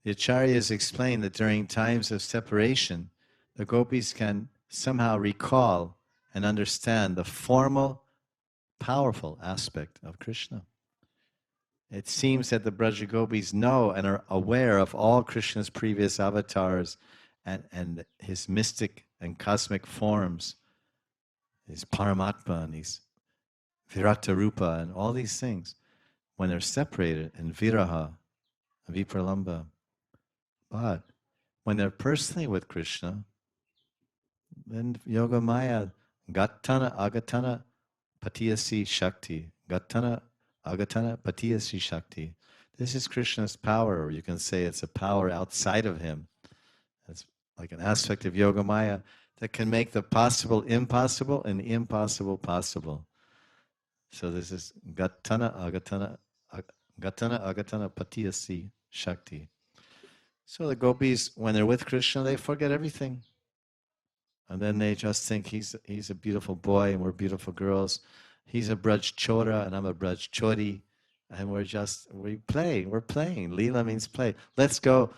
the Acharyas explain that during times of separation, the gopis can somehow recall and understand the formal, powerful aspect of Krishna. It seems that the Braja Gopis know and are aware of all Krishna's previous avatars and his mystic and cosmic forms, his Paramatma and his Virata Rupa and all these things when they're separated in Viraha, Vipralamba. But when they're personally with Krishna, then Yoga Maya, Gattana Agatana Patiyasi Shakti. Gattana Agatana Patiyasi Shakti. This is Krishna's power, or you can say it's a power outside of him. It's like an aspect of Yoga Maya that can make the possible impossible and the impossible possible. So this is Gattana Agatana Patiyasi Shakti. So the gopis, when they're with Krishna, they forget everything. And then they just think he's a beautiful boy and we're beautiful girls. He's a Braj Chora and I'm a Braj Chori. And we're playing. Lila means play. Let's go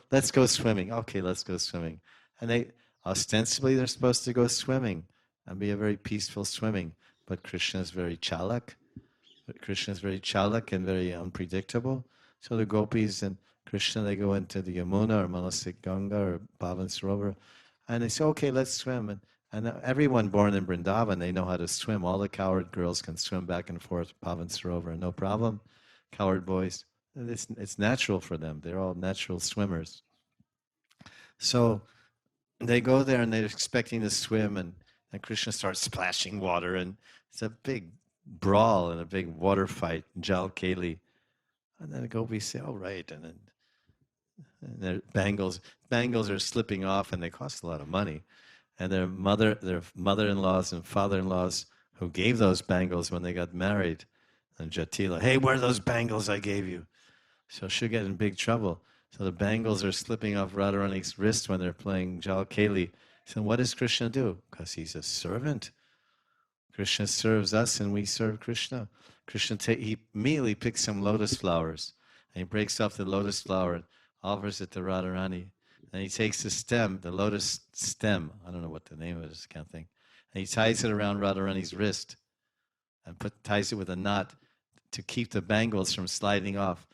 swimming. Okay, let's go swimming. And they're supposed to go swimming and be a very peaceful swimming. But Krishna is very chalak. Krishna is very chalak and very unpredictable. So the gopis and Krishna, they go into the Yamuna or Manasik Ganga or Pavan Sarovar, and they say, okay, let's swim. And everyone born in Vrindavan, they know how to swim. All the coward girls can swim back and forth Pavan Sarovar, no problem. Coward boys, it's natural for them. They're all natural swimmers. So they go there and they're expecting to swim, and Krishna starts splashing water, and it's a big brawl and a big water fight, Jal Keli. And then the gopis say, all right, and their bangles are slipping off, and they cost a lot of money. And their mother-in-laws and father-in-laws who gave those bangles when they got married, and Jatila, hey, where are those bangles I gave you? So she'll get in big trouble. So the bangles are slipping off Radharani's wrist when they're playing Jal Keli. So what does Krishna do? Because he's a servant. Krishna serves us and we serve Krishna. He immediately picks some lotus flowers and he breaks off the lotus flower and offers it to Radharani. And he takes the stem, the lotus stem, I don't know what the name of it is, I can't think, and he ties it around Radharani's wrist and ties it with a knot to keep the bangles from sliding off.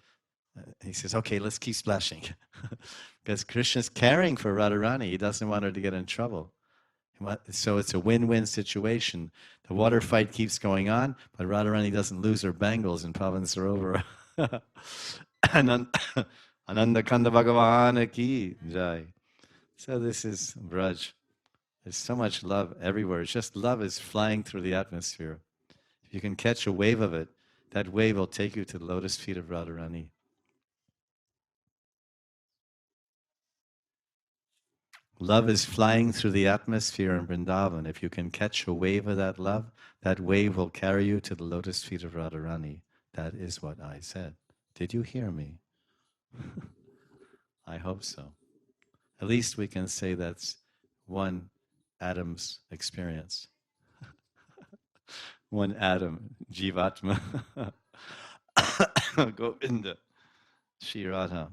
He says, okay, let's keep splashing. Because Krishna's caring for Radharani. He doesn't want her to get in trouble. So it's a win-win situation. The water fight keeps going on, but Radharani doesn't lose her bangles in Pavan Sarovar. Ananda Kanda Bhagavana ki jai. So this is Braj. There's so much love everywhere. It's just love is flying through the atmosphere. If you can catch a wave of it, that wave will take you to the lotus feet of Radharani. Love is flying through the atmosphere in Vrindavan. If you can catch a wave of that love, that wave will carry you to the lotus feet of Radharani. That is what I said. Did you hear me? I hope so. At least we can say that's one Adam's experience. One Adam, Jivatma. Govinda, Shri Radha.